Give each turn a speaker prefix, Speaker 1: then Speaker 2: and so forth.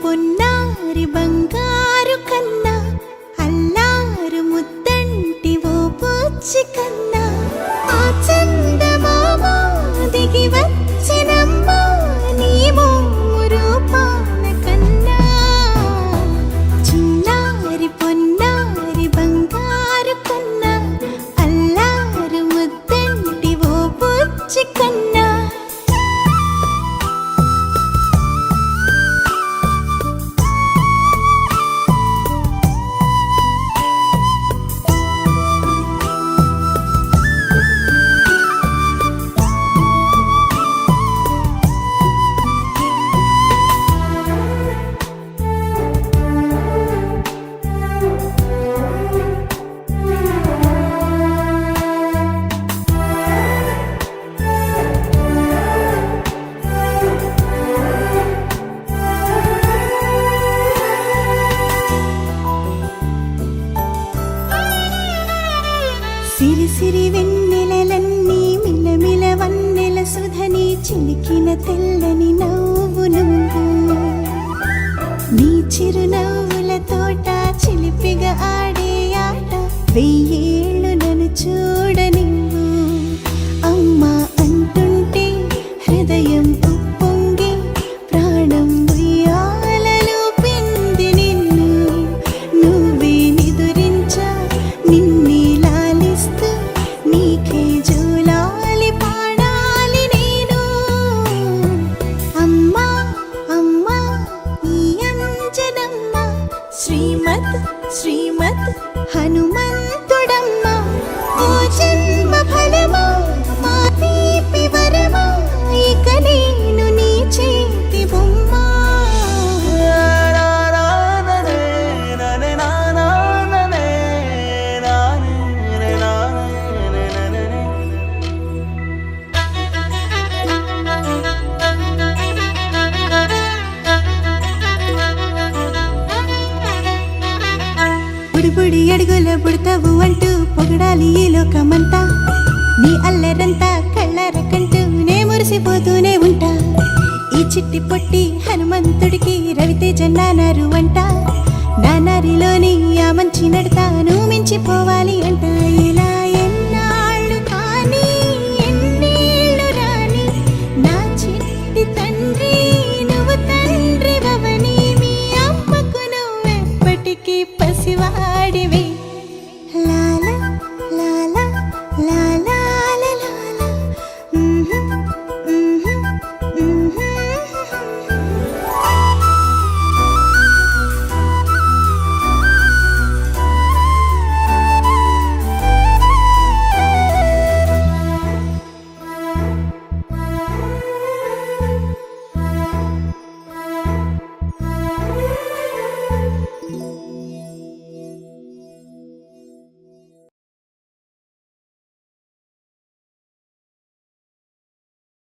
Speaker 1: పొన్నారి బంగారు కన్నా అల్లారు ముద్దంటి ఓ పూచి కన్నా ఆ చందమామ దిగి వచ్చినమ్మా నీ రూపాల కన్నా చిన్నారి పొన్నారి బంగారు కన్నా అల్లారు ముద్దంటి ఓ పూచి కన్నా సిరి సిరి వెన్నెలలన్నీ మిలమిల వన్నెల సుధని చిలికిన తెల్లని నవ్వు నువ్వు నీ చిరునవ్వుల తోట చిలిపిగా ఆడే ఆట వెయ్యేళ్ళు నన్ను చూడనివ్వు అమ్మా అంటుంటే హృదయం ఉప్పొంగి ప్రాణం ఉయ్యాలలో పిండి నిన్ను నువ్వే నిదురించా నిన్నే నీకే జూలాలి పాడాలి నేను అమ్మా అమ్మా ఈ అంజనమ్మ శ్రీమత్ శ్రీమత్ హనుమంతుడమ్మ ఓ జన్మ ఫలమా మా తీపి వరమా ఇక నేను నీ చేతి బొమ్మ బుడి అడుగుల బుడతావు అంటూ పొగడాలి ఈ లోకమంతా నీ అల్లరంతా కళ్ళరకంటూ నే మురిసిపోతూనే ఉంటా ఈ చిట్టి పొట్టి హనుమంతుడికి రవితేజ నానారు అంట నానారిలోని ఆ మంచి నడతా నువ్వు మించిపోవాలి అంట ఇలా